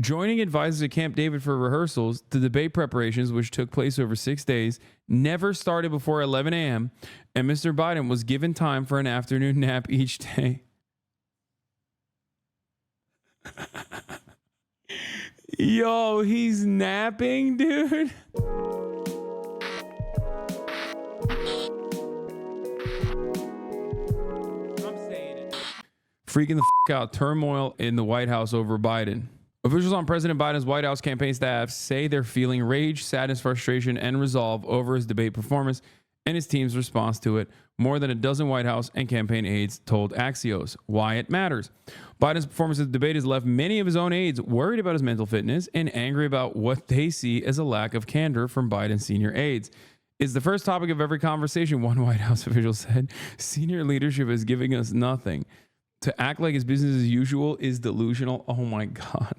Joining advisors at Camp David for rehearsals, the debate preparations, which took place over 6 days, never started before 11 a.m., and Mr. Biden was given time for an afternoon nap each day. Yo, he's napping, dude. Freaking the f out. Turmoil in the White House over Biden. Officials on President Biden's White House campaign staff say they're feeling rage, sadness, frustration, and resolve over his debate performance and his team's response to it. More than a dozen White House and campaign aides told Axios why it matters. Biden's performance at the debate has left many of his own aides worried about his mental fitness and angry about what they see as a lack of candor from Biden's senior aides. It's the first topic of every conversation, one White House official said. Senior leadership is giving us nothing. To act like it's business as usual is delusional. Oh my God.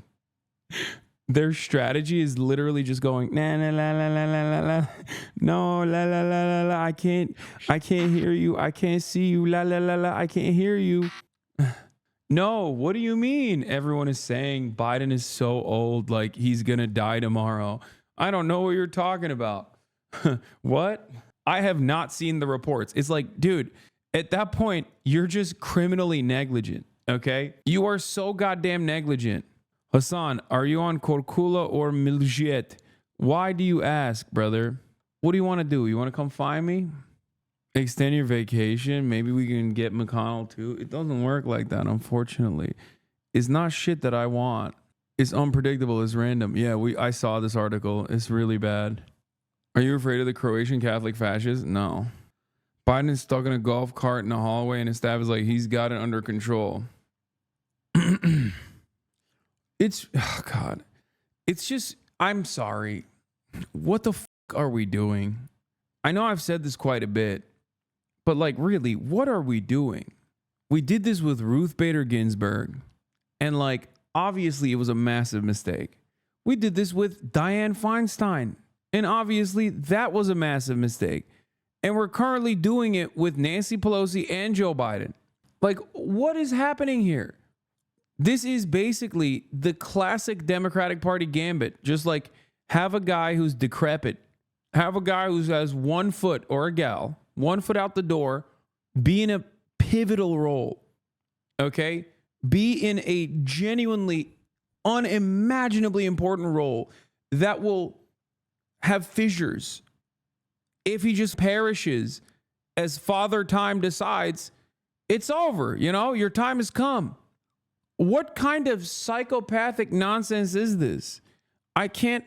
Their strategy is literally just going, la la la la la la la. No, la la la la la. I can't hear you. I can't see you. La la la la. I can't hear you. No, what do you mean? Everyone is saying Biden is so old, like he's gonna die tomorrow. I don't know what you're talking about. What? I have not seen the reports. It's like, dude, at that point, you're just criminally negligent, okay? You are so goddamn negligent. Hasan, are you on Corcula or Miljet? Why do you ask, brother? What do you want to do? You want to come find me? Extend your vacation? Maybe we can get McConnell too. It doesn't work like that, unfortunately. It's not shit that I want. It's unpredictable. It's random. Yeah, I saw this article. It's really bad. Are you afraid of the Croatian Catholic fascists? No. Biden is stuck in a golf cart in a hallway and his staff is like, he's got it under control. It's, oh God. It's just, I'm sorry. What the fuck are we doing? I know I've said this quite a bit, but like, really, what are we doing? We did this with Ruth Bader Ginsburg, and like, obviously it was a massive mistake. We did this with Dianne Feinstein, and obviously that was a massive mistake. And we're currently doing it with Nancy Pelosi and Joe Biden. Like, what is happening here? This is basically the classic Democratic Party gambit. Just like have a guy who's decrepit, have a guy who has 1 foot, or a gal, 1 foot out the door, be in a pivotal role, okay? Be in a genuinely unimaginably important role that will have fissures. If he just perishes as Father Time decides, it's over. You know, your time has come. What kind of psychopathic nonsense is this? I can't.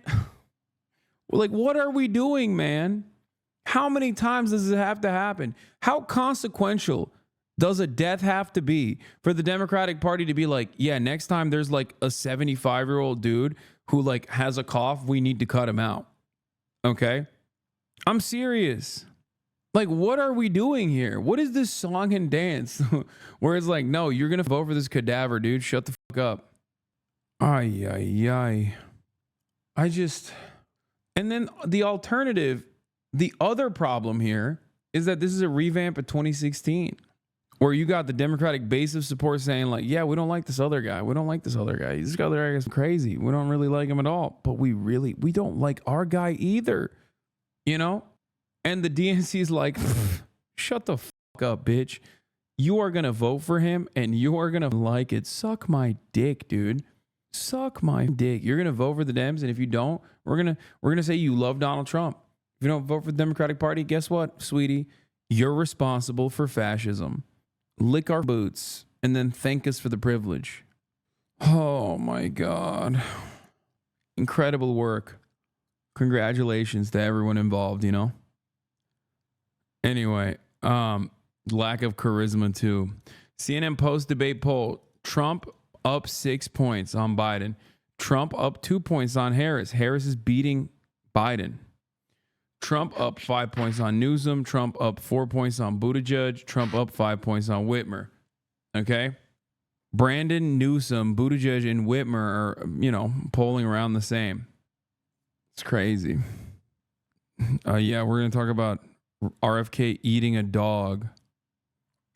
Like, what are we doing, man? How many times does it have to happen? How consequential does a death have to be for the Democratic Party to be like, yeah, next time there's like a 75-year-old dude who like has a cough, we need to cut him out. Okay? I'm serious. Like, what are we doing here? What is this song and dance where it's like, no, you're going to vote for this cadaver, dude. Shut the fuck up. Ay, ay, ay. And then the alternative, the other problem here is that this is a revamp of 2016 where you got the Democratic base of support saying like, yeah, we don't like this other guy. We don't like this other guy. This other guy is crazy. We don't really like him at all. But we don't like our guy either. You know? And the DNC is like, shut the fuck up, bitch. You are going to vote for him and you are going to like it. Suck my dick, dude. Suck my dick. You're going to vote for the Dems. And if you don't, we're going to say you love Donald Trump. If you don't vote for the Democratic Party, guess what, sweetie? You're responsible for fascism. Lick our boots and then thank us for the privilege. Oh my God. Incredible work. Congratulations to everyone involved, you know? Anyway, lack of charisma too. CNN post-debate poll. Trump up 6 points on Biden. Trump up 2 points on Harris. Harris is beating Biden. Trump up 5 points on Newsom. Trump up 4 points on Buttigieg. Trump up 5 points on Whitmer. Okay? Brandon, Newsom, Buttigieg, and Whitmer are, you know, polling around the same. It's crazy. Yeah, we're going to talk about RFK eating a dog.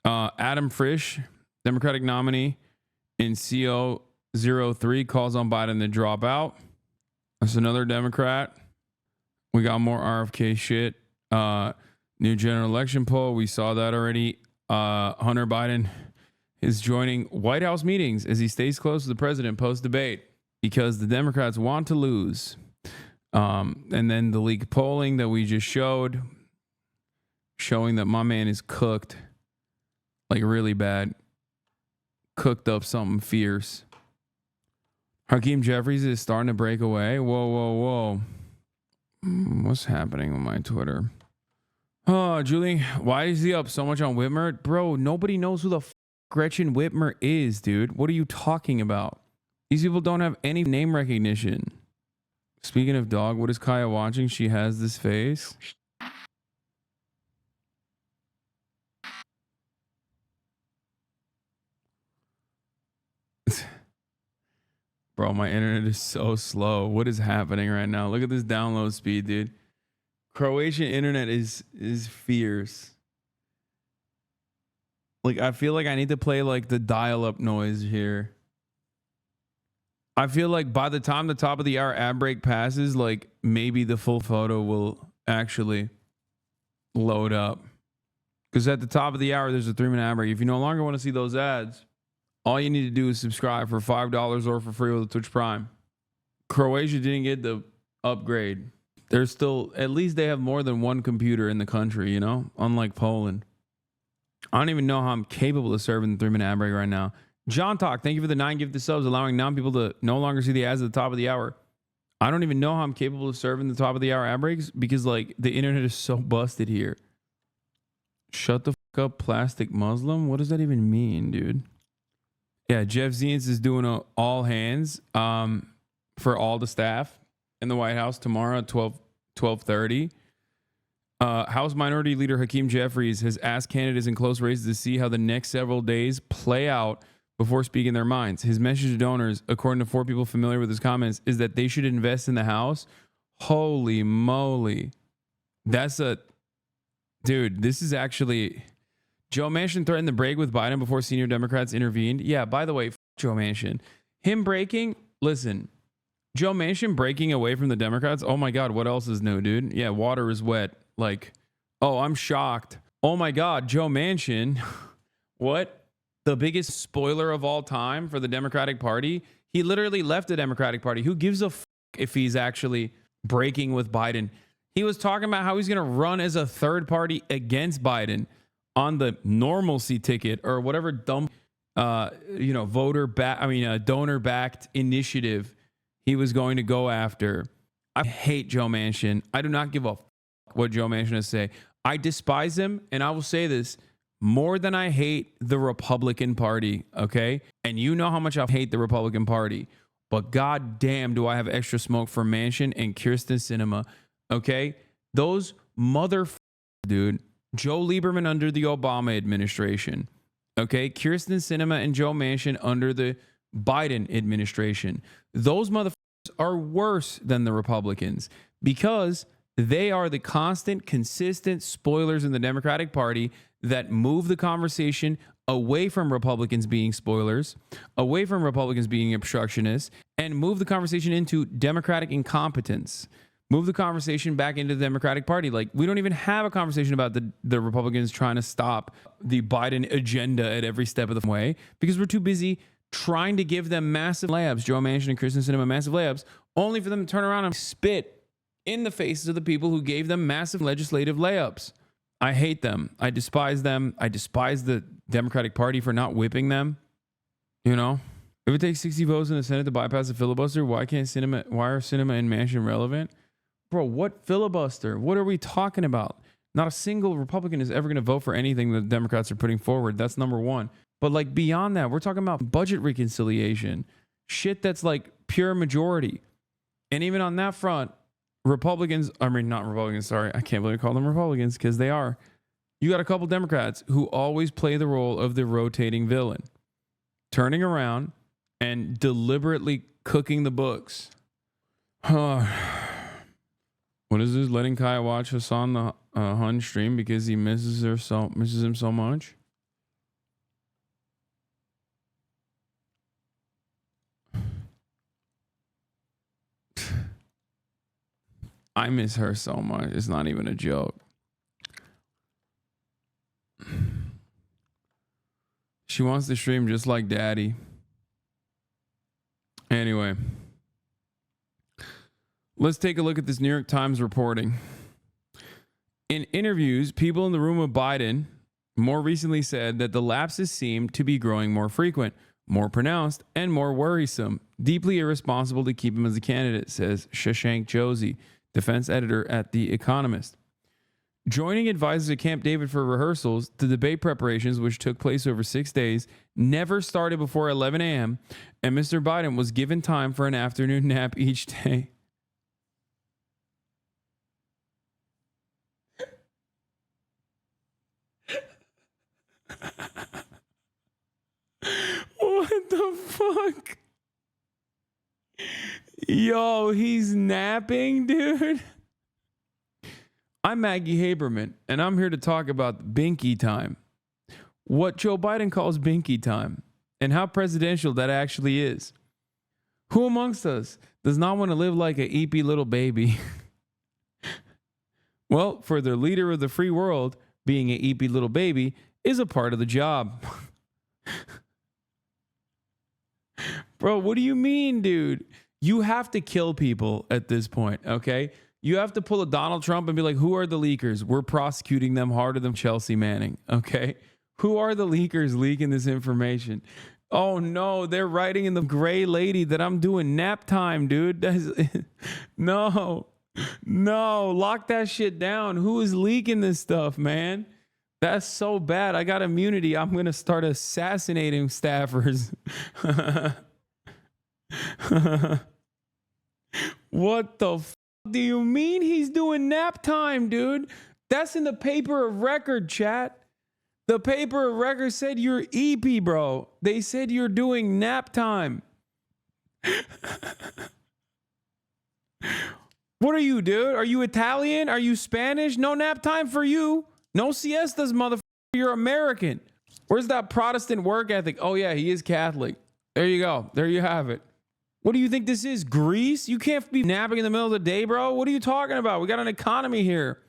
Adam Frisch, Democratic nominee and CEO 03 calls on Biden to drop out. That's another Democrat. We got more RFK shit. New general election poll. We saw that already. Hunter Biden is joining White House meetings as he stays close to the president post-debate because the Democrats want to lose. And then the leak polling that we just showed, showing that my man is cooked, like really bad, cooked up something fierce. Hakeem Jeffries is starting to break away. Whoa. What's happening on my Twitter? Oh, Julie, why is he up so much on Whitmer? Bro, nobody knows who the Gretchen Whitmer is, dude. What are you talking about? These people don't have any name recognition. Speaking of dog, what is Kaya watching? She has this face. Bro, my internet is so slow. What is happening right now? Look at this download speed, dude. Croatian internet is fierce. Like, I feel like I need to play like the dial-up noise here. I feel like by the time the top of the hour ad break passes, like maybe the full photo will actually load up. Because at the top of the hour, there's a 3-minute ad break. If you no longer want to see those ads, all you need to do is subscribe for $5 or for free with a Twitch Prime. Croatia didn't get the upgrade. They're still, at least they have more than one computer in the country, you know, unlike Poland. I don't even know how I'm capable of serving the 3-minute ad break right now. John Talk, thank you for the 9 gifted subs, allowing non-people to no longer see the ads at the top of the hour. I don't even know how I'm capable of serving the top of the hour ad breaks because like the internet is so busted here. Shut the fuck up, plastic Muslim. What does that even mean, dude? Yeah, Jeff Zients is doing a all hands for all the staff in the White House tomorrow at 12:30. House Minority Leader Hakeem Jeffries has asked candidates in close races to see how the next several days play out before speaking their minds. His message to donors, according to 4 people familiar with his comments, is that they should invest in the House. Holy moly. That's a... Dude, this is actually... Joe Manchin threatened to break with Biden before senior Democrats intervened. Yeah, by the way, Joe Manchin. Him breaking... Listen, Joe Manchin breaking away from the Democrats. Oh my God, what else is new, dude? Yeah, water is wet. Like, oh, I'm shocked. Oh my God, Joe Manchin. What? The biggest spoiler of all time for the Democratic Party. He literally left the Democratic Party. Who gives a f if he's actually breaking with Biden? He was talking about how he's going to run as a third party against Biden on the normalcy ticket or whatever dumb, donor backed initiative he was going to go after. I hate Joe Manchin. I do not give a f what Joe Manchin has to say. I despise him, and I will say this more than I hate the Republican Party, okay? And you know how much I hate the Republican Party, but god damn do I have extra smoke for Manchin and Kirsten Sinema, okay? Those dude. Joe Lieberman under the Obama administration, okay? Kirsten Sinema and Joe Manchin under the Biden administration. Those motherfuckers are worse than the Republicans because they are the constant, consistent spoilers in the Democratic Party that move the conversation away from Republicans being spoilers, away from Republicans being obstructionists, and move the conversation into Democratic incompetence. Move the conversation back into the Democratic Party. Like, we don't even have a conversation about the Republicans trying to stop the Biden agenda at every step of the way because we're too busy trying to give them massive layups, Joe Manchin and Kristen Sinema massive layups, only for them to turn around and spit in the faces of the people who gave them massive legislative layups. I hate them. I despise them. I despise the Democratic Party for not whipping them. You know, if it takes 60 votes in the Senate to bypass the filibuster, why are Sinema and Manchin relevant? Bro, what filibuster? What are we talking about? Not a single Republican is ever going to vote for anything the Democrats are putting forward. That's number one. But like beyond that, we're talking about budget reconciliation. Shit that's like pure majority. And even on that front, Republicans, I mean, not Republicans, sorry. I can't believe I call them Republicans because they are. You got a couple Democrats who always play the role of the rotating villain, turning around and deliberately cooking the books. What is this? Letting Kaya watch Hasan the Hun stream because he misses him so much. I miss her so much. It's not even a joke. She wants to stream just like daddy. Anyway, let's take a look at this New York Times reporting. In interviews, people in the room with Biden more recently said that the lapses seem to be growing more frequent, more pronounced, and more worrisome. Deeply irresponsible to keep him as a candidate, says Shashank Joshi, defense editor at The Economist. Joining advisors at Camp David for rehearsals, the debate preparations, which took place over 6 days, never started before 11 a.m., and Mr. Biden was given time for an afternoon nap each day. What the fuck? Yo, he's napping, dude. I'm Maggie Haberman, and I'm here to talk about Binky time. What Joe Biden calls Binky time, and how presidential that actually is. Who amongst us does not want to live like a eepy little baby? Well, for the leader of the free world, being a eepy little baby is a part of the job. Bro, what do you mean, dude? You have to kill people at this point, okay? You have to pull a Donald Trump and be like, who are the leakers? We're prosecuting them harder than Chelsea Manning, okay? Who are the leakers leaking this information? Oh, no, they're writing in the gray lady that I'm doing nap time, dude. No, lock that shit down. Who is leaking this stuff, man? That's so bad. I got immunity. I'm going to start assassinating staffers. What the f do you mean he's doing nap time, dude? That's in the paper of record, chat. The paper of record said you're EP, bro. They said you're doing nap time. What are you, dude? Are you Italian? Are you Spanish? No nap time for you. No siestas, motherfucker. You're American. Where's that Protestant work ethic? Oh, yeah, he is Catholic. There you go. There you have it. What do you think this is? Greece? You can't be napping in the middle of the day, bro. What are you talking about? We got an economy here.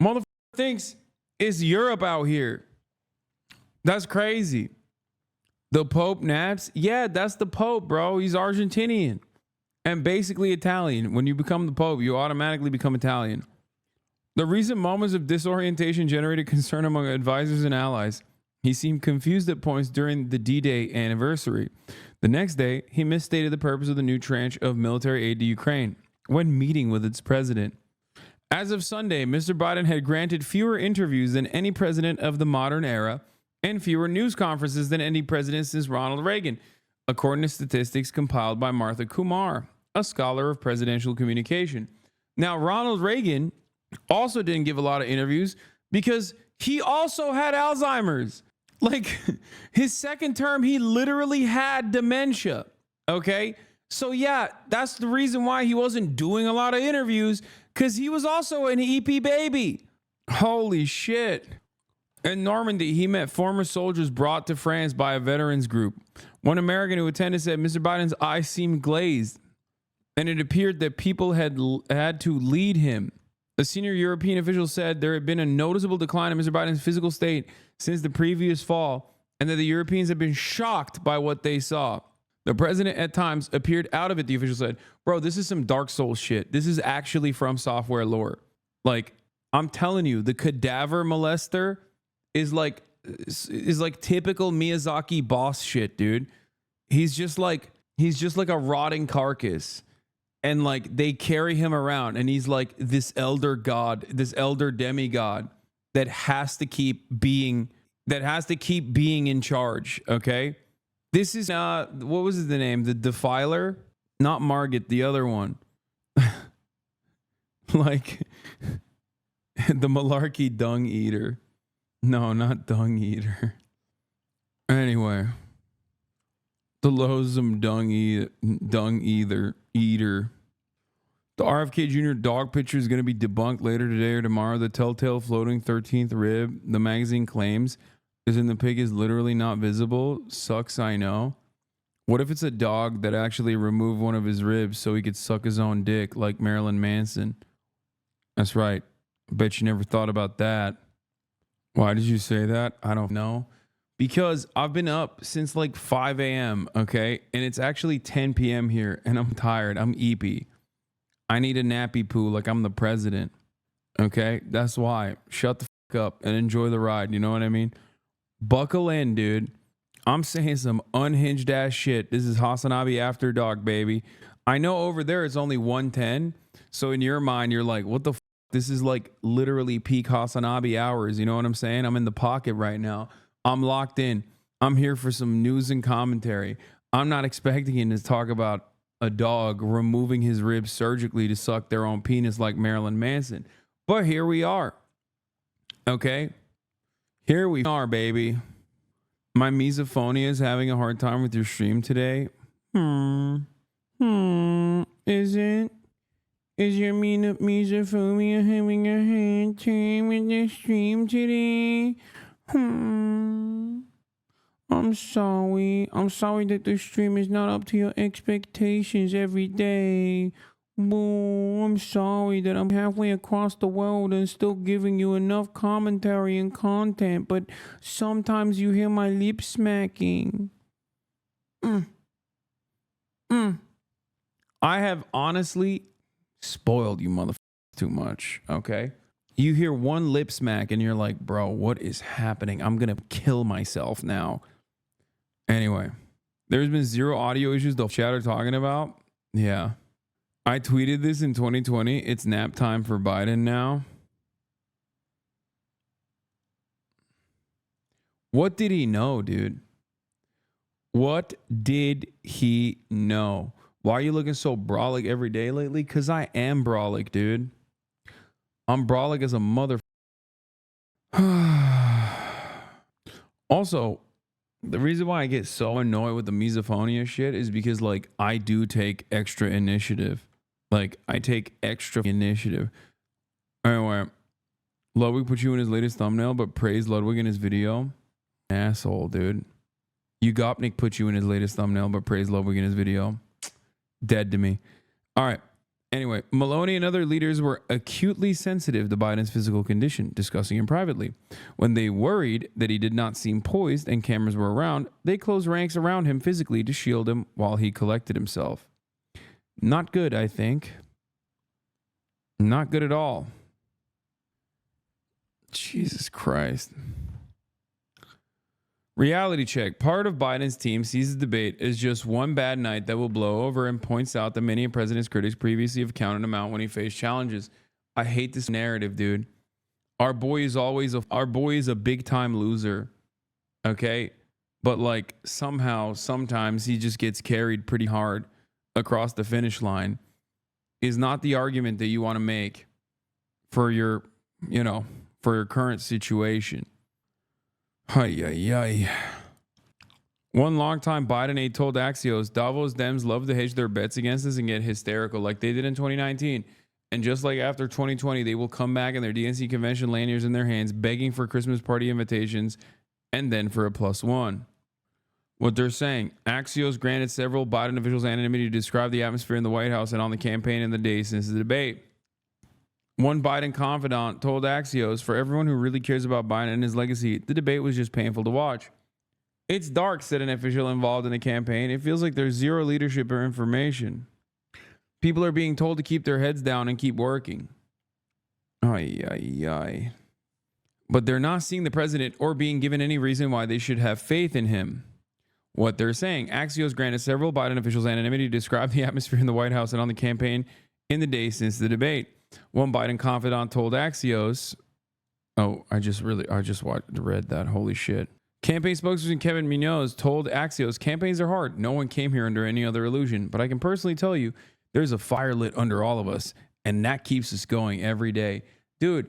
Motherfucker thinks it's Europe out here. That's crazy. The Pope naps? Yeah, that's the Pope, bro. He's Argentinian and basically Italian. When you become the Pope, you automatically become Italian. The recent moments of disorientation generated concern among advisors and allies. He seemed confused at points during the D-Day anniversary. The next day, he misstated the purpose of the new tranche of military aid to Ukraine when meeting with its president. As of Sunday, Mr. Biden had granted fewer interviews than any president of the modern era and fewer news conferences than any president since Ronald Reagan, according to statistics compiled by Martha Kumar, a scholar of presidential communication. Now, Ronald Reagan also didn't give a lot of interviews because he also had Alzheimer's. Like, his second term, he literally had dementia, okay? So, yeah, that's the reason why he wasn't doing a lot of interviews, because he was also an EP baby. Holy shit. In Normandy, he met former soldiers brought to France by a veterans group. One American who attended said Mr. Biden's eyes seemed glazed, and it appeared that people had to lead him. A senior European official said there had been a noticeable decline in Mr. Biden's physical state since the previous fall, and that the Europeans had been shocked by what they saw. The president at times appeared out of it, the official said. Bro, this is some Dark Souls shit. This is actually from software lore. Like, I'm telling you, the cadaver molester is like typical Miyazaki boss shit, dude. He's just like a rotting carcass. And like they carry him around and he's like this elder god, this elder demigod that has to keep being in charge. Okay. This is what was the name? The Defiler? Not Margit, the other one. Like the Malarkey Dung Eater. No, not Dung Eater. Anyway. The loathsome dung eater. The RFK Jr. dog picture is going to be debunked later today or tomorrow. The telltale floating 13th rib, the magazine claims, is in the pig is literally not visible. Sucks, I know. What if it's a dog that actually removed one of his ribs so he could suck his own dick like Marilyn Manson? That's right. Bet you never thought about that. Why did you say that? I don't know. Because I've been up since like 5 a.m., okay? And it's actually 10 p.m. here, and I'm tired. I'm eepy. I need a nappy poo like I'm the president, okay? That's why. Shut the fuck up and enjoy the ride. You know what I mean? Buckle in, dude. I'm saying some unhinged ass shit. This is Hasanabi After Dark, baby. I know over there it's only 1:10. So in your mind, you're like, what the fuck? This is like literally peak Hasanabi hours. You know what I'm saying? I'm in the pocket right now. I'm locked in. I'm here for some news and commentary. I'm not expecting him to talk about a dog removing his ribs surgically to suck their own penis like Marilyn Manson. But here we are. Okay? Here we are, baby. My misophonia is having a hard time with your stream today. Is it? Is your misophonia having a hard time with the stream today? I'm sorry. I'm sorry that the stream is not up to your expectations every day. Boo, I'm sorry that I'm halfway across the world and still giving you enough commentary and content, but sometimes you hear my lip smacking. I have honestly spoiled you motherfuckers too much, okay? You hear one lip smack and you're like, bro, what is happening? I'm going to kill myself now. Anyway, there's been zero audio issues the chat are talking about. Yeah. I tweeted this in 2020. It's nap time for Biden now. What did he know, dude? What did he know? Why are you looking so brolic every day lately? Because I am brolic, dude. I'm brolic as a mother. Also, the reason why I get so annoyed with the misophonia shit is because, like, I do take extra initiative. Like, I take extra initiative. Anyway, Ludwig put you in his latest thumbnail, but praised Ludwig in his video. Asshole, dude. Ugopnik put you in his latest thumbnail, but praised Ludwig in his video. Dead to me. All right. Anyway, Maloney and other leaders were acutely sensitive to Biden's physical condition, discussing him privately. When they worried that he did not seem poised and cameras were around, they closed ranks around him physically to shield him while he collected himself. Not good, I think. Not good at all. Jesus Christ. Reality check. Part of Biden's team sees the debate as just one bad night that will blow over and points out that many of president's critics previously have counted him out when he faced challenges. I hate this narrative, dude. Our boy is a big time loser. Okay? But like somehow, sometimes he just gets carried pretty hard across the finish line is not the argument that you want to make for your, for your current situation. One longtime Biden aide told Axios, Davos Dems love to hedge their bets against us and get hysterical like they did in 2019. And just like after 2020, they will come back in their DNC convention lanyards in their hands, begging for Christmas party invitations and then for a +1. What they're saying, Axios granted several Biden officials anonymity to describe the atmosphere in the White House and on the campaign in the days since the debate. One Biden confidant told Axios, for everyone who really cares about Biden and his legacy, the debate was just painful to watch. It's dark, said an official involved in the campaign. It feels like there's zero leadership or information. People are being told to keep their heads down and keep working. But they're not seeing the president or being given any reason why they should have faith in him. What they're saying, Axios granted several Biden officials anonymity to describe the atmosphere in the White House and on the campaign in the days since the debate. One Biden confidant told Axios, I just read that. Holy shit. Campaign spokesperson Kevin Munoz told Axios, campaigns are hard. No one came here under any other illusion, but I can personally tell you there's a fire lit under all of us, and that keeps us going every day. Dude,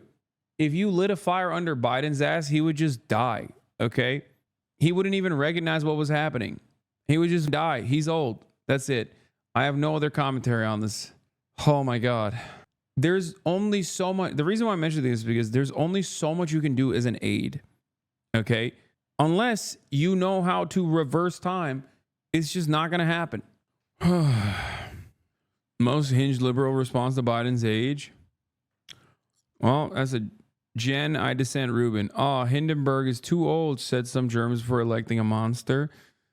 if you lit a fire under Biden's ass, he would just die, okay? He wouldn't even recognize what was happening. He would just die. He's old. That's it. I have no other commentary on this. Oh my God. There's only so much. The reason why I mention this is because there's only so much you can do as an aide. Okay. Unless you know how to reverse time It's just not going to happen. Most hinged liberal response to Biden's age. Well, that's a Jen I dissent Rubin. Oh, Hindenburg is too old, said some Germans before electing a monster.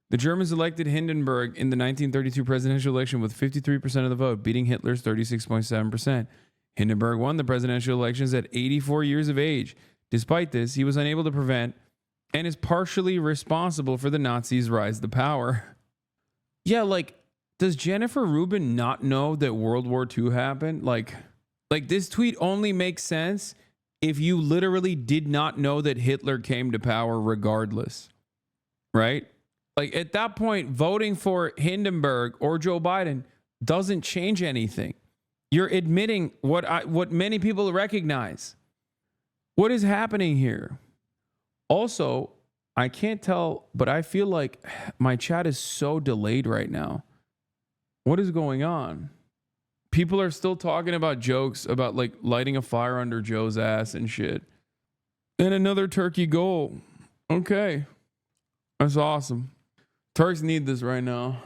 The Germans elected Hindenburg in the 1932 presidential election with 53% of the vote, beating Hitler's 36.7%. Hindenburg won the presidential elections at 84 years of age. Despite this, he was unable to prevent and is partially responsible for the Nazis' rise to power. Yeah, like, does Jennifer Rubin not know that World War II happened? Like this tweet only makes sense if you literally did not know that Hitler came to power regardless, right? Like, at that point, voting for Hindenburg or Joe Biden doesn't change anything. You're admitting what many people recognize. What is happening here? Also, I can't tell, but I feel like my chat is so delayed right now. What is going on? People are still talking about jokes about like lighting a fire under Joe's ass and shit. And another turkey goal. Okay. That's awesome. Turks need this right now.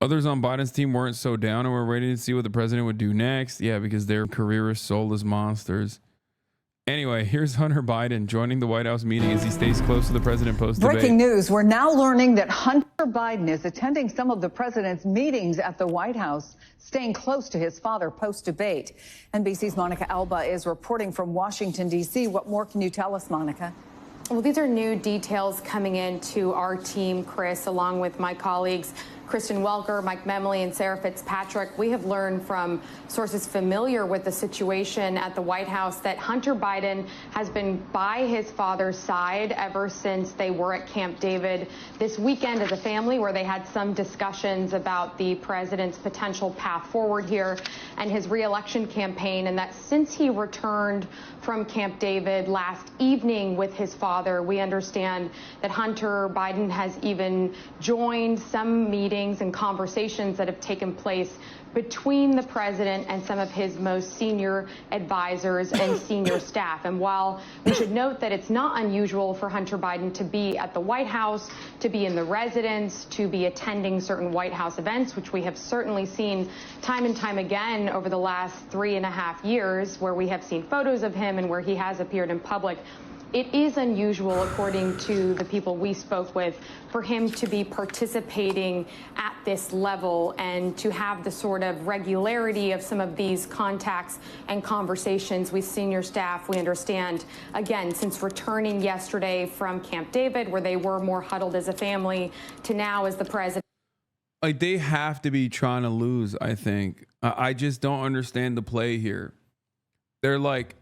Others on Biden's team weren't so down and were waiting to see what the president would do next. Yeah, because they're careerist, soulless monsters. Anyway, here's Hunter Biden joining the White House meeting as he stays close to the president post-debate. Breaking news. We're now learning that Hunter Biden is attending some of the president's meetings at the White House, staying close to his father post-debate. NBC's Monica Alba is reporting from Washington, D.C. What more can you tell us, Monica? Well, these are new details coming in to our team, Chris, along with my colleagues, Kristen Welker, Mike Memley, and Sarah Fitzpatrick. We have learned from sources familiar with the situation at the White House that Hunter Biden has been by his father's side ever since they were at Camp David this weekend as a family, where they had some discussions about the president's potential path forward here and his re-election campaign, and that since he returned from Camp David last evening with his father, we understand that Hunter Biden has even joined some meetings and conversations that have taken place between the president and some of his most senior advisors and senior staff. And while we should note that it's not unusual for Hunter Biden to be at the White House, to be in the residence, to be attending certain White House events, which we have certainly seen time and time again over the last 3.5 years, where we have seen photos of him and where he has appeared in public, it is unusual, according to the people we spoke with, for him to be participating at this level and to have the sort of regularity of some of these contacts and conversations with senior staff. We understand, again, since returning yesterday from Camp David, where they were more huddled as a family, to now as the president. Like, they have to be trying to lose, I think. I just don't understand the play here. They're like,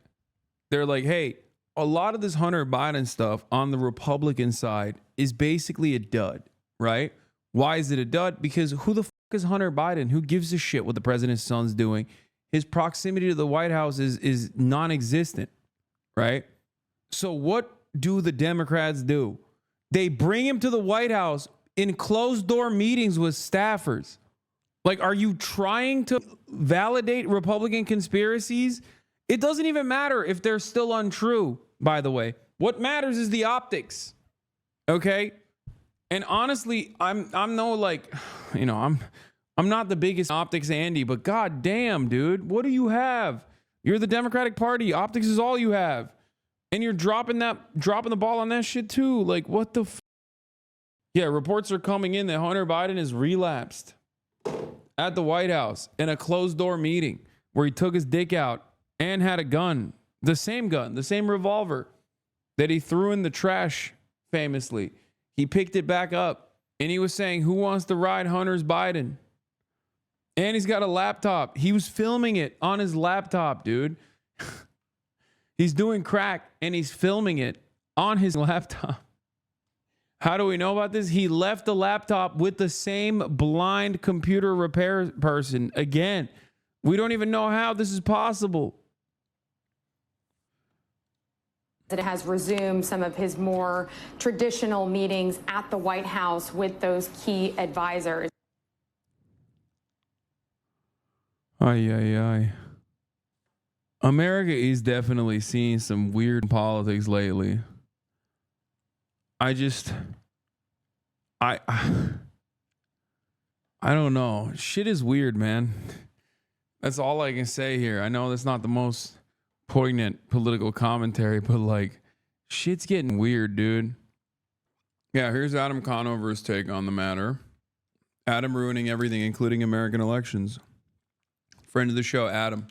hey, a lot of this Hunter Biden stuff on the Republican side is basically a dud, right? Why is it a dud? Because who the fuck is Hunter Biden? Who gives a shit what the president's son's doing? His proximity to the White House is non-existent, right? So what do the Democrats do? They bring him to the White House in closed-door meetings with staffers. Like, are you trying to validate Republican conspiracies? It doesn't even matter if they're still untrue, by the way. What matters is the optics. Okay? And honestly, I'm no, like, you know, I'm not the biggest optics Andy, but god damn, dude, what do you have? You're the Democratic Party. Optics is all you have. And you're dropping the ball on that shit too. Like, what the Yeah, reports are coming in that Hunter Biden has relapsed at the White House in a closed-door meeting where he took his dick out and had a gun, the same revolver that he threw in the trash famously. He picked it back up and he was saying, who wants to ride Hunter's Biden? And he's got a laptop. He was filming it on his laptop, dude. He's doing crack and he's filming it on his laptop. How do we know about this? He left the laptop with the same blind computer repair person again. We don't even know how this is possible. That it has resumed some of his more traditional meetings at the White House with those key advisors. Ay. America is definitely seeing some weird politics lately. I I don't know. Shit is weird, man. That's all I can say here. I know that's not the most poignant political commentary, but like, shit's getting weird, dude. Yeah, here's Adam Conover's take on the matter. Adam ruining everything, including American elections. Friend of the show, Adam.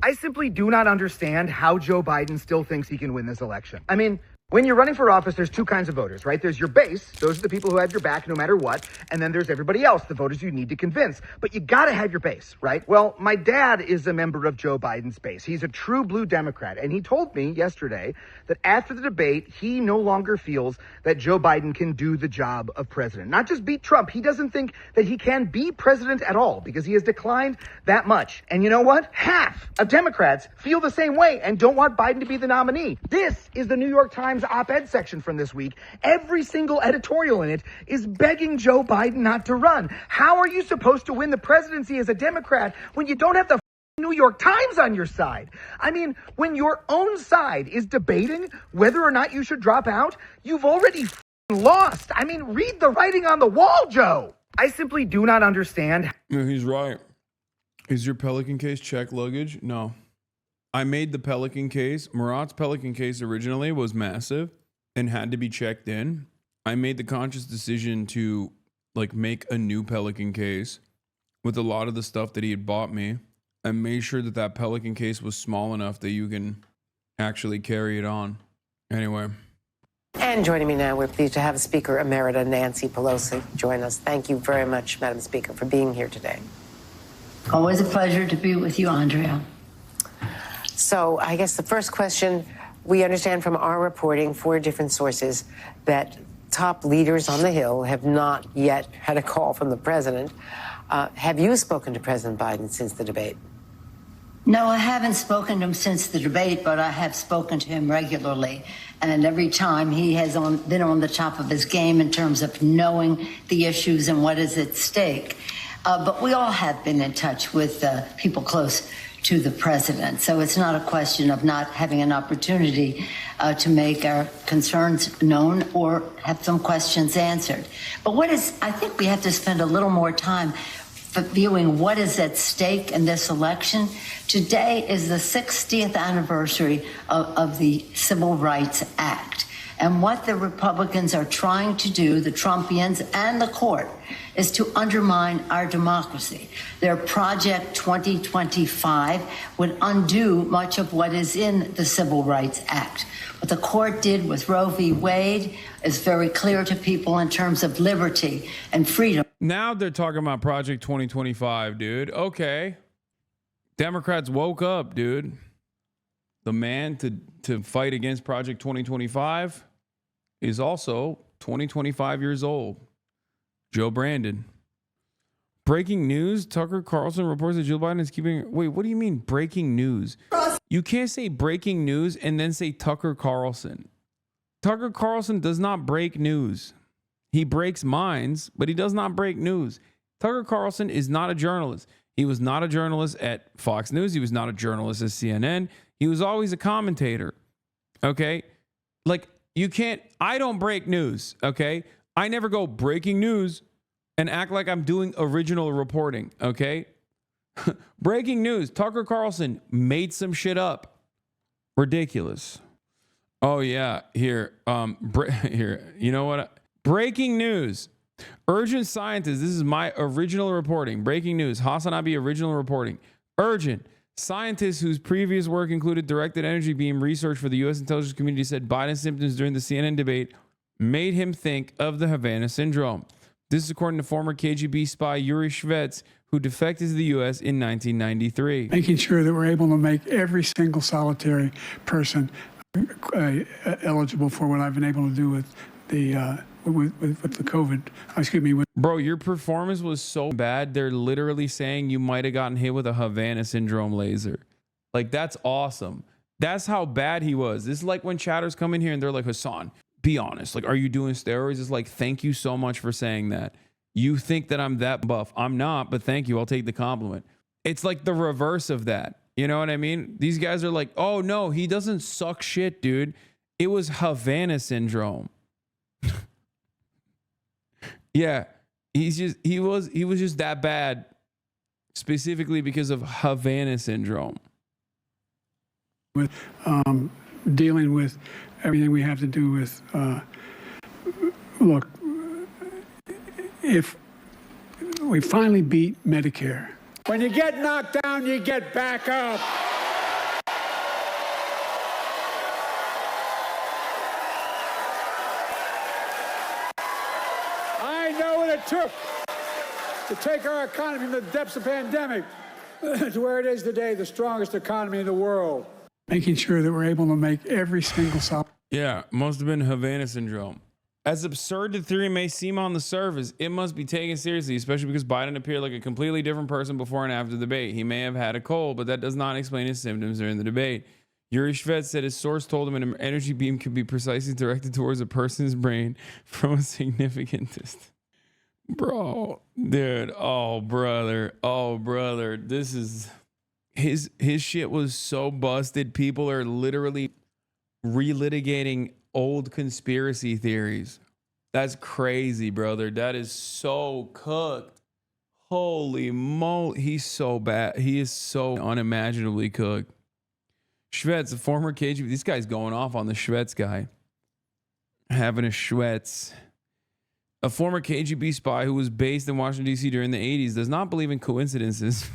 I simply do not understand how Joe Biden still thinks he can win this election. I mean, when you're running for office, there's two kinds of voters, right? There's your base. Those are the people who have your back no matter what. And then there's everybody else, the voters you need to convince. But you got to have your base, right? Well, my dad is a member of Joe Biden's base. He's a true blue Democrat. And he told me yesterday that after the debate, he no longer feels that Joe Biden can do the job of president. Not just beat Trump. He doesn't think that he can be president at all because he has declined that much. And you know what? Half of Democrats feel the same way and don't want Biden to be the nominee. This is the New York Times op-ed section from this week. Every single editorial in it is begging Joe Biden not to run. How are you supposed to win the presidency as a Democrat when you don't have the New York Times on your side? I mean, when your own side is debating whether or not you should drop out, you've already lost. I mean, read the writing on the wall, Joe. I simply do not understand. Yeah, he's right. Is your Pelican case checked luggage? No. I made the Pelican case. Murat's Pelican case originally was massive and had to be checked in. I made the conscious decision to like make a new Pelican case with a lot of the stuff that he had bought me and made sure that that Pelican case was small enough that you can actually carry it on. Anyway. And joining me now, we're pleased to have Speaker Emerita Nancy Pelosi join us. Thank you very much, Madam Speaker, for being here today. Always a pleasure to be with you, Andrea. So I guess the first question, we understand from our reporting, 4 different sources, that top leaders on the Hill have not yet had a call from the president. Have you spoken to President Biden since the debate? No, I haven't spoken to him since the debate, but I have spoken to him regularly. And every time he has been on the top of his game in terms of knowing the issues and what is at stake. But we all have been in touch with people close to the president. So it's not a question of not having an opportunity to make our concerns known or have some questions answered. But I think we have to spend a little more time viewing what is at stake in this election. Today is the 60th anniversary of the Civil Rights Act. And what the Republicans are trying to do, the Trumpians and the court, is to undermine our democracy. Their Project 2025 would undo much of what is in the Civil Rights Act. What the court did with Roe v. Wade is very clear to people in terms of liberty and freedom. Now they're talking about Project 2025, dude. Okay. Democrats woke up, dude. The man to fight against Project 2025 is also 25 years old. Joe Brandon. Breaking news. Tucker Carlson reports that Joe Biden is keeping... Wait, what do you mean breaking news? You can't say breaking news and then say Tucker Carlson. Tucker Carlson does not break news. He breaks minds, but he does not break news. Tucker Carlson is not a journalist. He was not a journalist at Fox News. He was not a journalist at CNN. He was always a commentator. Okay? Like, you can't... I don't break news, okay? I never go breaking news and act like I'm doing original reporting, okay? Breaking news. Tucker Carlson made some shit up. Ridiculous. Oh, yeah. Here. Here. You know what? Breaking news. Urgent scientists. This is my original reporting. Breaking news. Hasanabi original reporting. Urgent. Scientists whose previous work included directed energy beam research for the U.S. intelligence community said Biden's symptoms during the CNN debate made him think of the Havana syndrome. This is according to former KGB spy Yuri Shvets, who defected to the U.S. in 1993. Making sure that we're able to make every single solitary person eligible for what I've been able to do with the COVID. Excuse me. Bro, your performance was so bad. They're literally saying you might have gotten hit with a Havana syndrome laser. Like, that's awesome. That's how bad he was. This is like when chatters come in here and they're like, Hasan, be honest. Like, are you doing steroids? It's like, thank you so much for saying that. You think that I'm that buff. I'm not, but thank you. I'll take the compliment. It's like the reverse of that. You know what I mean? These guys are like, oh no, he doesn't suck shit, dude. It was Havana syndrome. Yeah, he was just that bad, specifically because of Havana syndrome. With dealing with everything we have to do with, look, if we finally beat Medicare. When you get knocked down, you get back up. I know what it took to take our economy from the depths of the pandemic to where it is today, the strongest economy in the world. Making sure that we're able to make every single solid. Yeah, must have been Havana syndrome. As absurd the theory may seem on the surface, it must be taken seriously, especially because Biden appeared like a completely different person before and after the debate. He may have had a cold, but that does not explain his symptoms during the debate. Yuri Shvets said his source told him an energy beam could be precisely directed towards a person's brain from a significant distance. Bro, dude, oh brother, this is his shit was so busted. People are literally relitigating old conspiracy theories. That's crazy, brother. That is so cooked. Holy moly, he's so bad. He is so unimaginably cooked. Shvets, a former KGB. This guy's going off on the Shvets guy. Having a Shvets. A former KGB spy who was based in Washington, D.C. during the 80s does not believe in coincidences.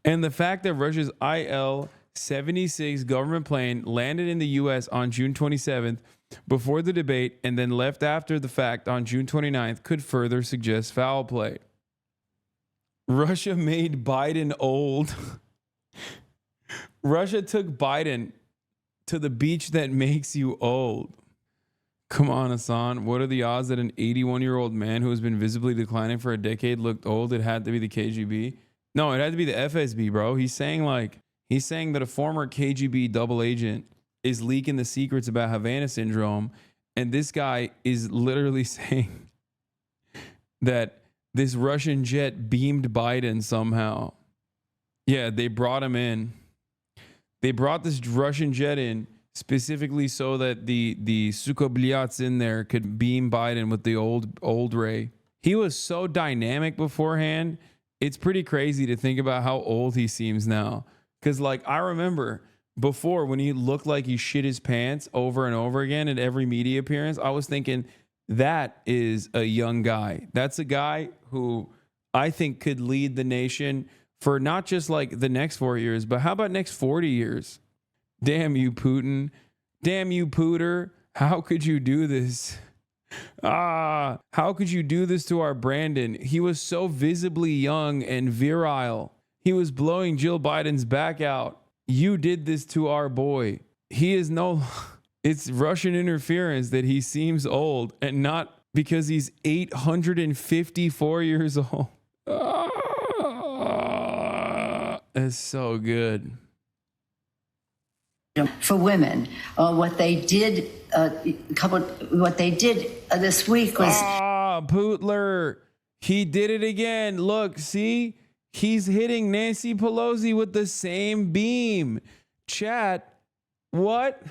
And the fact that Russia's Il-76 government plane landed in the U.S. on June 27th before the debate and then left after the fact on June 29th could further suggest foul play. Russia made Biden old. Russia took Biden to the beach that makes you old. Come on, Hasan. What are the odds that an 81-year-old man who has been visibly declining for a decade looked old? It had to be the KGB. No, it had to be the FSB, bro. He's saying that a former KGB double agent is leaking the secrets about Havana syndrome. And this guy is literally saying that this Russian jet beamed Biden somehow. Yeah, they brought him in. They brought this Russian jet in specifically so that the Sukoblyats in there could beam Biden with the old ray. He was so dynamic beforehand. It's pretty crazy to think about how old he seems now. Because, like, I remember before when he looked like he shit his pants over and over again at every media appearance, I was thinking that is a young guy. That's a guy who I think could lead the nation for not just like the next 4 years, but how about next 40 years? Damn you, Putin. Damn you, Pooter. How could you do this? How could you do this to our Brandon? He was so visibly young and virile. He was blowing Jill Biden's back out. You did this to our boy. It's Russian interference that he seems old and not because he's 854 years old. It's so good. For women, what they did this week was Pootler. He did it again. Look, see, he's hitting Nancy Pelosi with the same beam. Chat, what?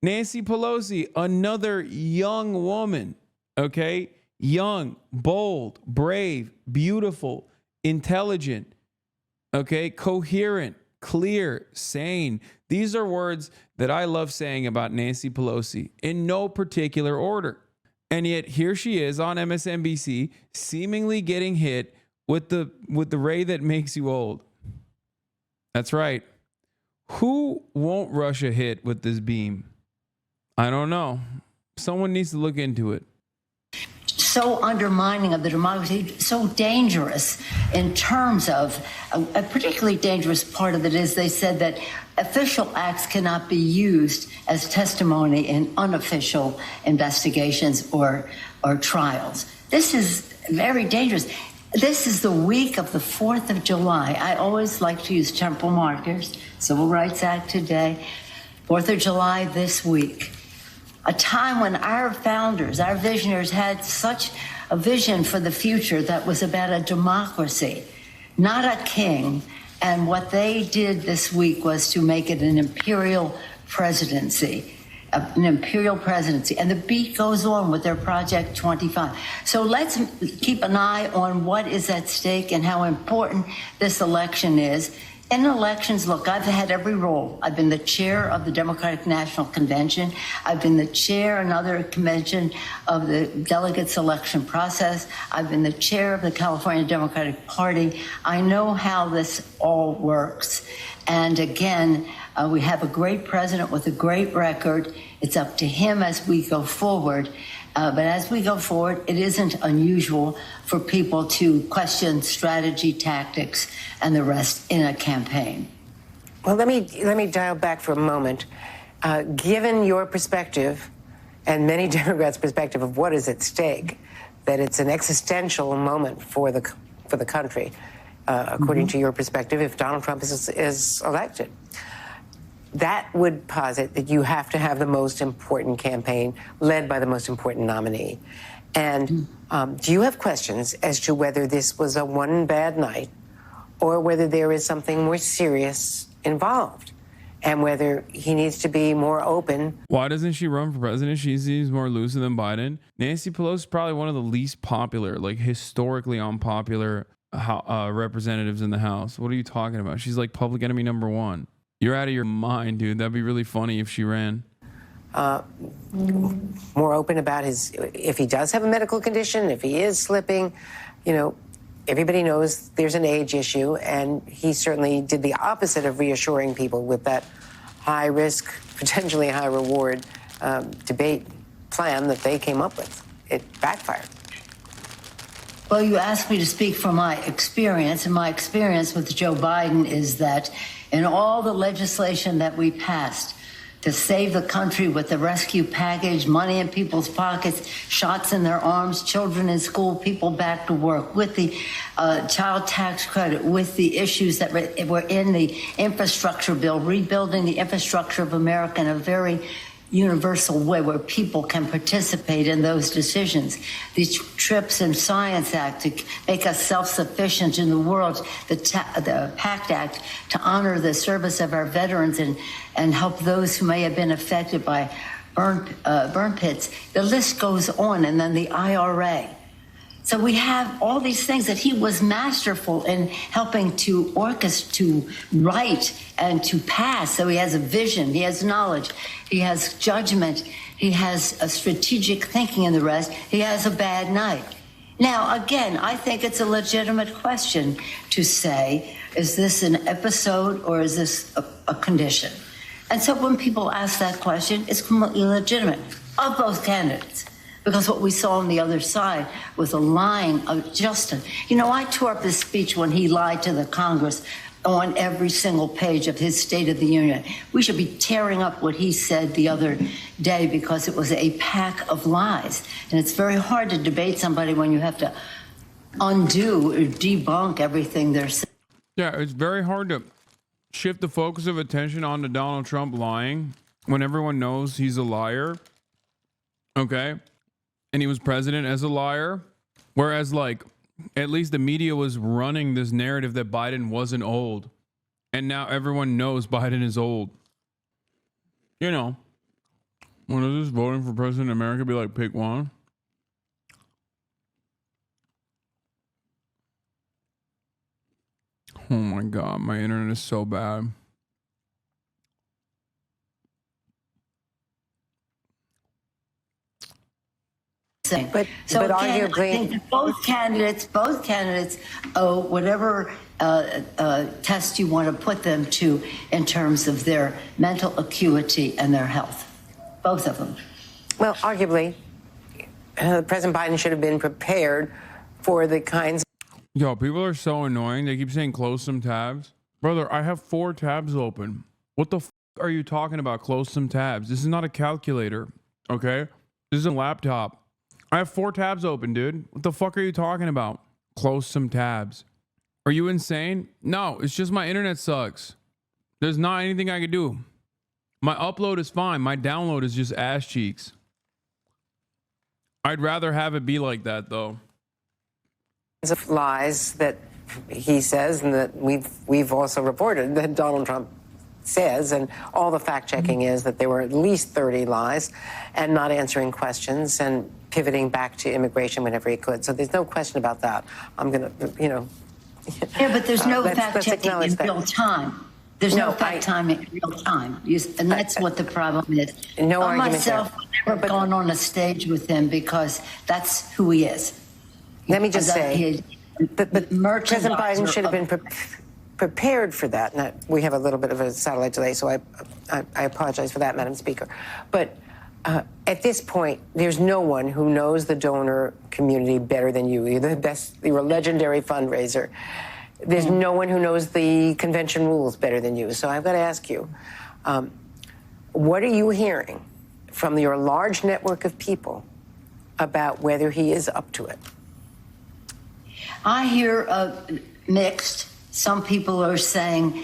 Nancy Pelosi, another young woman, okay? Young, bold, brave, beautiful, intelligent, okay? Coherent, clear, sane. These are words that I love saying about Nancy Pelosi in no particular order. And yet here she is on MSNBC, seemingly getting hit with the ray that makes you old. That's right. Who won't Russia hit with this beam? I don't know. Someone needs to look into it. So undermining of the democracy, so dangerous in terms of a particularly dangerous part of it is they said that official acts cannot be used as testimony in unofficial investigations or trials. This is very dangerous. This is the week of the 4th of July. I always like to use temporal markers. Civil Rights Act today, 4th of July this week. A time when our founders, our visionaries had such a vision for the future that was about a democracy, not a king. And what they did this week was to make it an imperial presidency. an imperial presidency. And the beat goes on with their Project 25. So let's keep an eye on what is at stake and how important this election is. In elections, look, I've had every role. I've been the chair of the Democratic National Convention. I've been the chair another convention of the delegate selection process. I've been the chair of the California Democratic Party. I know how this all works. And again, we have a great president with a great record. It's up to him as we go forward. But as we go forward, it isn't unusual for people to question strategy, tactics, and the rest in a campaign. Well, let me dial back for a moment. Given your perspective and many Democrats' perspective of what is at stake, that it's an existential moment for the country, according to your perspective, if Donald Trump is elected. That would posit that you have to have the most important campaign led by the most important nominee. And do you have questions as to whether this was a one bad night or whether there is something more serious involved and whether he needs to be more open? Why doesn't she run for president? She seems more lucid than Biden. Nancy Pelosi is probably one of the least popular, like historically unpopular representatives in the House. What are you talking about? She's like public enemy number one. You're out of your mind, dude. That'd be really funny if she ran. More open about if he does have a medical condition, if he is slipping, everybody knows there's an age issue, and he certainly did the opposite of reassuring people with that high risk, potentially high reward debate plan that they came up with. It backfired. Well, you asked me to speak from my experience, and my experience with Joe Biden is that in all the legislation that we passed to save the country with the rescue package, money in people's pockets, shots in their arms, children in school, people back to work, with the child tax credit, with the issues that were in the infrastructure bill, rebuilding the infrastructure of America in a very universal way where people can participate in those decisions. These TRIPS and Science Act to make us self-sufficient in the world, the PACT Act to honor the service of our veterans and help those who may have been affected by burn pits. The list goes on, and then the IRA. So we have all these things that he was masterful in helping to orchestrate, to write, and to pass. So he has a vision, he has knowledge, he has judgment, he has a strategic thinking in the rest. He has a bad night. Now, again, I think it's a legitimate question to say, is this an episode or is this a condition? And so when people ask that question, it's completely legitimate of both candidates. Because what we saw on the other side was a lying of Justin. I tore up his speech when he lied to the Congress on every single page of his State of the Union. We should be tearing up what he said the other day because it was a pack of lies. And it's very hard to debate somebody when you have to undo or debunk everything they're saying. Yeah, it's very hard to shift the focus of attention onto Donald Trump lying when everyone knows he's a liar. Okay? And he was president as a liar. Whereas, at least the media was running this narrative that Biden wasn't old. And now everyone knows Biden is old. When is this voting for president in America be like, pick one? Oh my God, my internet is so bad. But again, arguably, I think that both candidates owe whatever test you want to put them to in terms of their mental acuity and their health. Both of them. Well, arguably, President Biden should have been prepared for the kinds. Yo, people are so annoying. They keep saying close some tabs. Brother, I have 4 tabs open. What the are you talking about? Close some tabs. This is not a calculator, okay? This is a laptop. I have 4 tabs open, dude. What the fuck are you talking about? Close some tabs. Are you insane? No, it's just my internet sucks. There's not anything I can do. My upload is fine. My download is just ass cheeks. I'd rather have it be like that, though. Of lies that he says and that we've also reported that Donald Trump says, and all the fact-checking is that there were at least 30 lies and not answering questions and pivoting back to immigration whenever he could. So there's no question about that. I'm going to, Yeah, but there's no let's fact-checking in acknowledge that. real time. There's no fact-timing in real time. And that's what the problem is. No I argument myself there. have never gone on a stage with him because that's who he is. Let me just say, but President Biden merchandiser should have been of- prepared for that. Now, we have a little bit of a satellite delay, so I apologize for that, Madam Speaker. But at this point, there's no one who knows the donor community better than you. You're the best. You're a legendary fundraiser. There's no one who knows the convention rules better than you. So I've got to ask you, what are you hearing from your large network of people about whether he is up to it? I hear mixed. Some people are saying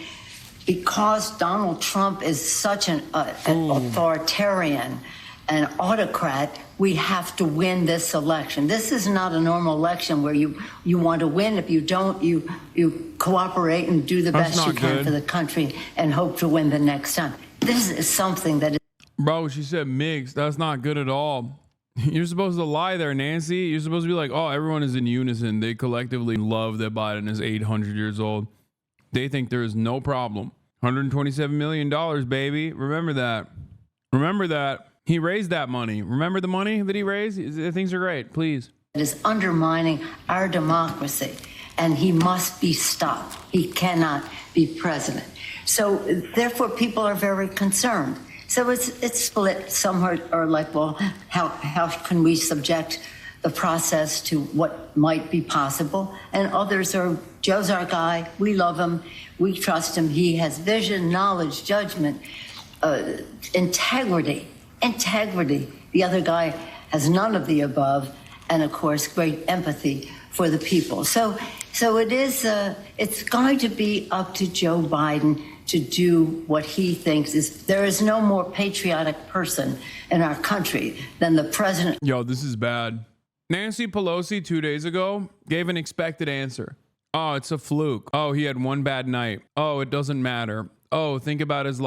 because Donald Trump is such an authoritarian, an autocrat, we have to win this election. This is not a normal election where you want to win. If you don't, you cooperate and do the best you can for the country and hope to win the next time. This is something that is... Bro, she said mixed. That's not good at all. You're supposed to lie there, Nancy. You're supposed to be like, oh, everyone is in unison. They collectively love that Biden is 800 years old. They think there is no problem. $127 million, baby. Remember that. Remember that. He raised that money. Remember the money that he raised? Things are great. Please. It is undermining our democracy, and he must be stopped. He cannot be president. So therefore, people are very concerned. So it's split. Some are like, well, how can we subject the process to what might be possible? And others are, Joe's our guy. We love him. We trust him. He has vision, knowledge, judgment, integrity. The other guy has none of the above, and of course, great empathy for the people. So it is. It's going to be up to Joe Biden to do what he thinks is. There is no more patriotic person in our country than the president. Yo, this is bad. Nancy Pelosi 2 days ago gave an expected answer. Oh, it's a fluke. Oh, he had one bad night. Oh, it doesn't matter. Oh, think about his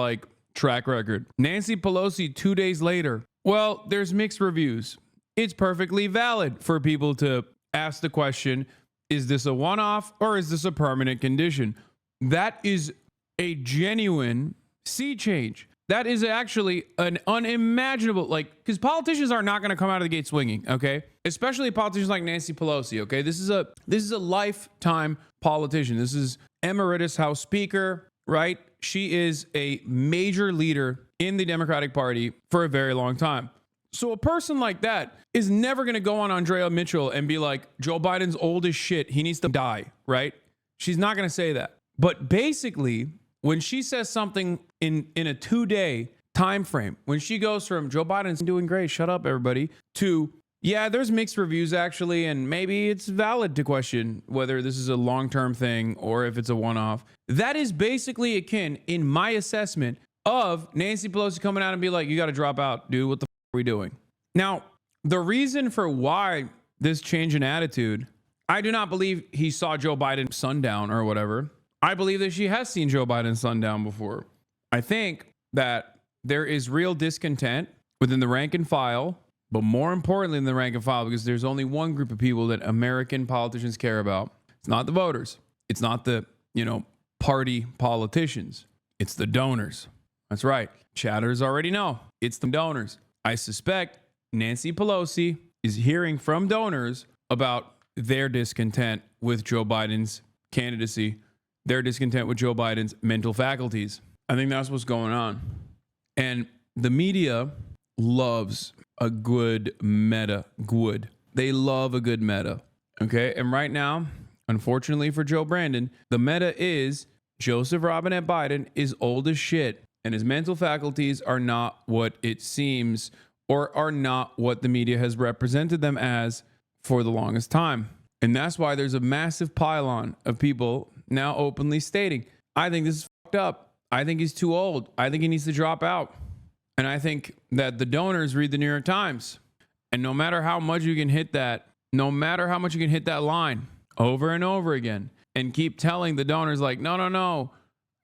track record. Nancy Pelosi 2 days later. Well, there's mixed reviews. It's perfectly valid for people to ask the question, is this a one-off or is this a permanent condition? That is a genuine sea change. That is actually an unimaginable, because politicians are not going to come out of the gate swinging, okay? Especially politicians like Nancy Pelosi, okay? This is a lifetime politician. This is Emeritus House Speaker, right? She is a major leader in the Democratic Party for a very long time. So a person like that is never going to go on Andrea Mitchell and be like, Joe Biden's old as shit. He needs to die, right? She's not going to say that. But basically, when she says something in a 2-day time frame, when she goes from Joe Biden's doing great, shut up everybody, to yeah, there's mixed reviews actually, and maybe it's valid to question whether this is a long-term thing or if it's a one-off. That is basically akin, in my assessment, of Nancy Pelosi coming out and be like, you got to drop out, dude. What the f are we doing? Now, the reason for why this change in attitude, I do not believe he saw Joe Biden sundown or whatever. I believe that she has seen Joe Biden sundown before. I think that there is real discontent within the rank and file, but more importantly in the rank and file, because there's only one group of people that American politicians care about. It's not the voters. It's not the, party politicians. It's the donors. That's right. Chatters already know. It's the donors. I suspect Nancy Pelosi is hearing from donors about their discontent with Joe Biden's candidacy, their discontent with Joe Biden's mental faculties. I think that's what's going on. And the media loves a good meta. Good. They love a good meta. Okay. And right now, unfortunately for Joe Brandon, the meta is Joseph Robinette Biden is old as shit and his mental faculties are not what it seems or are not what the media has represented them as for the longest time. And that's why there's a massive pylon of people now openly stating, I think this is fucked up. I think he's too old. I think he needs to drop out. And I think that the donors read the New York Times. And no matter how much you can hit that, line over and over again and keep telling the donors like, no,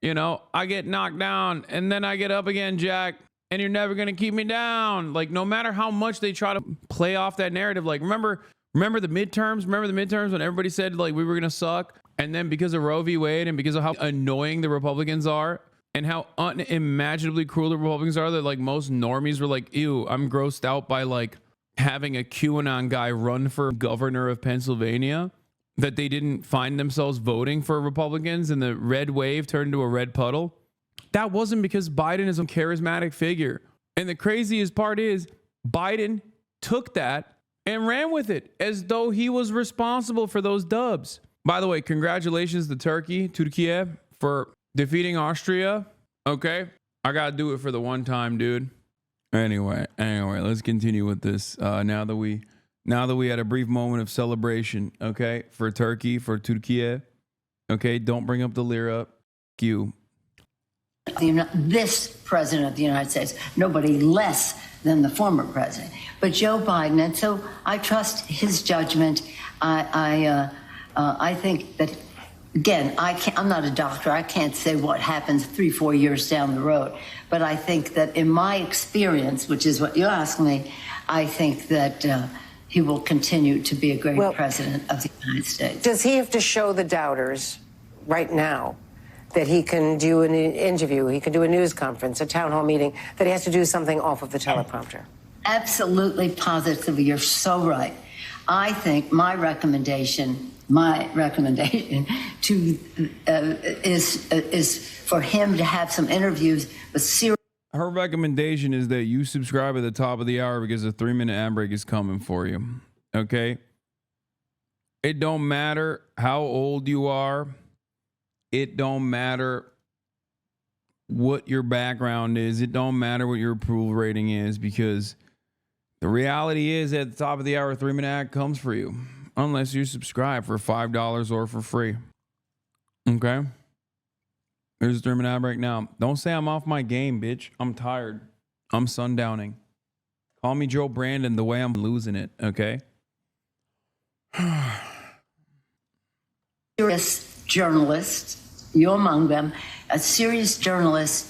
You know, I get knocked down and then I get up again, Jack, and you're never going to keep me down. Like, no matter how much they try to play off that narrative, like, remember the midterms? Remember the midterms when everybody said, like, we were going to suck? And then because of Roe v. Wade and because of how annoying the Republicans are and how unimaginably cruel the Republicans are, that, like, most normies were like, ew, I'm grossed out by, like, having a QAnon guy run for governor of Pennsylvania, that they didn't find themselves voting for Republicans and the red wave turned into a red puddle. That wasn't because Biden is a charismatic figure. And the craziest part is Biden took that and ran with it as though he was responsible for those dubs. By the way, congratulations to Turkey, for defeating Austria. Okay, I gotta do it for the one time, dude. Anyway, let's continue with this. Now that we had a brief moment of celebration, okay, for Turkey, for Turkey. Okay, don't bring up the lira. F you. This president of the United States, nobody less than the former president, but Joe Biden. And so I trust his judgment. I think that, again, I'm not a doctor. I can't say what happens 3-4 years down the road. But I think that in my experience, which is what you asked me, I think that he will continue to be a great president of the United States. Does he have to show the doubters right now that he can do an interview, he can do a news conference, a town hall meeting, that he has to do something off of the teleprompter? Absolutely, positively. You're so right. I think my recommendation to is for him to have some interviews with serious. Her recommendation is that you subscribe at the top of the hour because a 3-minute ad break is coming for you. Okay? It don't matter how old you are. It don't matter what your background is. It don't matter what your approval rating is, because the reality is at the top of the hour, a 3-minute ad comes for you unless you subscribe for $5 or for free. Okay? There's a 3-minute ad break now. Don't say I'm off my game, bitch. I'm tired. I'm sundowning. Call me Joe Brandon the way I'm losing it, okay? Serious journalists, you among them, a serious journalist,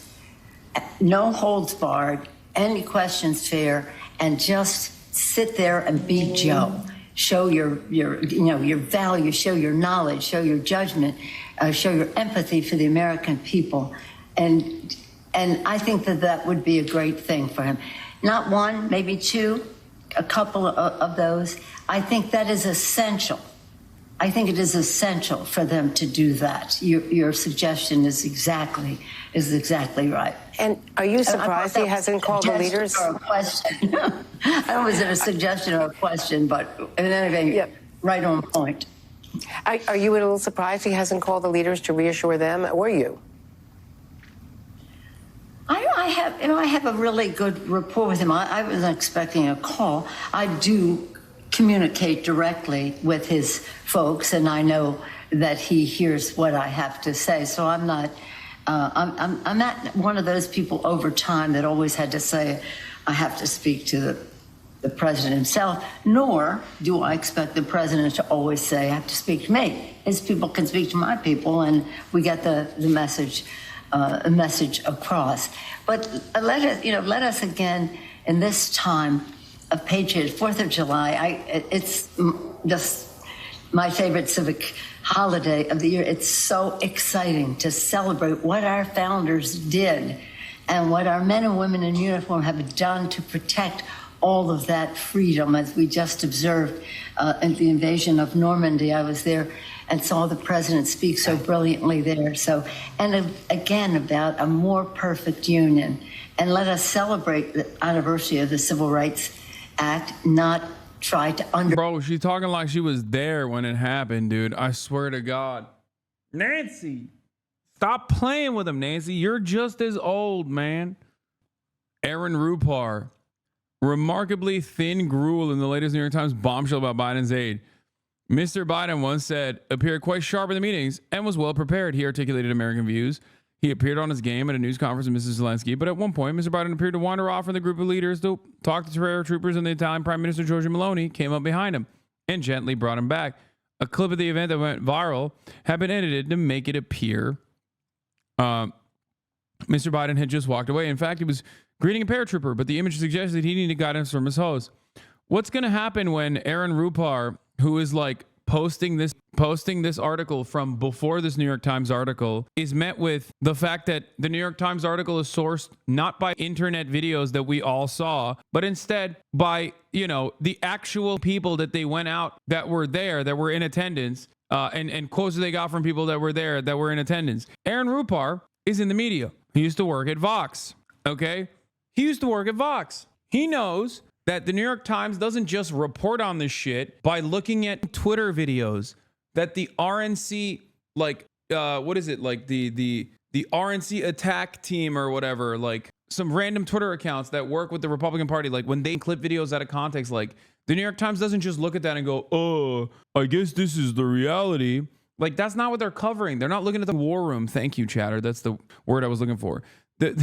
no holds barred, any questions fair, and just sit there and be Joe. Show your value, show your knowledge, show your judgment, show your empathy for the American people. And I think that would be a great thing for him. Not one, maybe two, a couple of those. I think that is essential. I think it is essential for them to do that. Your suggestion is exactly right. And are you surprised he hasn't called the leaders? Or a question. I don't know, was it a suggestion or a question, but in any event, right on point. Are you a little surprised he hasn't called the leaders to reassure them? Were you? I have a really good rapport with him. I wasn't expecting a call. I do communicate directly with his folks, and I know that he hears what I have to say. So I'm not one of those people over time that always had to say, I have to speak to the president himself, nor do I expect the president to always say, I have to speak to me. His people can speak to my people, and we get the message across. But let us again, in this time of Patriots, 4th of July, it's just my favorite civic holiday of the year. It's so exciting to celebrate what our founders did and what our men and women in uniform have done to protect all of that freedom, as we just observed in the invasion of Normandy. I was there and saw the president speak so brilliantly there. So, and again, about a more perfect union. And let us celebrate the anniversary of the Civil Rights Act, not try to Bro, she's talking like she was there when it happened, dude. I swear to God. Nancy, stop playing with him, Nancy. You're just as old, man. Aaron Rupar, remarkably thin gruel in the latest New York Times bombshell about Biden's aide. Mr. Biden once said, appeared quite sharp in the meetings and was well prepared. He articulated American views. He appeared on his game at a news conference with Mrs. Zelensky, but at one point, Mr. Biden appeared to wander off from the group of leaders to talk to paratroopers, and the Italian Prime Minister Giorgia Meloni came up behind him and gently brought him back. A clip of the event that went viral had been edited to make it appear Mr. Biden had just walked away. In fact, he was greeting a paratrooper, but the image suggested he needed guidance from his host. What's going to happen when Aaron Rupar, who is like posting this article from before this New York Times article, is met with the fact that the New York Times article is sourced not by internet videos that we all saw, but instead by, you know, the actual people that they went out that were there, that were in attendance, and quotes that they got from people that were there, that were in attendance. Aaron Rupar is in the media. He used to work at Vox. Okay. He used to work at Vox. He knows that the New York Times doesn't just report on this shit by looking at Twitter videos that the RNC, like, what is it? Like the RNC attack team or whatever, like some random Twitter accounts that work with the Republican Party. Like when they clip videos out of context, like the New York Times doesn't just look at that and go, oh, I guess this is the reality. Like that's not what they're covering. They're not looking at the war room. Thank you, chatter. That's the word I was looking for. Do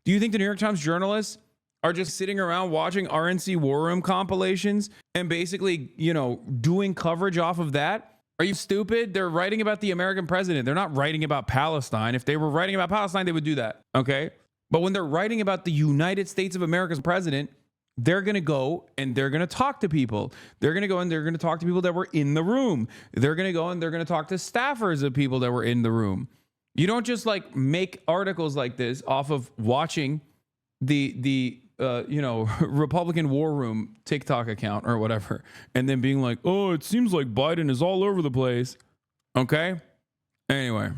you think the New York Times journalists are just sitting around watching RNC War Room compilations and basically, you know, doing coverage off of that? Are you stupid? They're writing about the American president. They're not writing about Palestine. If they were writing about Palestine, they would do that. Okay. But when they're writing about the United States of America's president, they're going to go and they're going to talk to people. They're going to go and they're going to talk to people that were in the room. They're going to go and they're going to talk to staffers of people that were in the room. You don't just like make articles like this off of watching the Republican War Room TikTok account or whatever, and then being like, oh, it seems like Biden is all over the place. Okay. Anyway.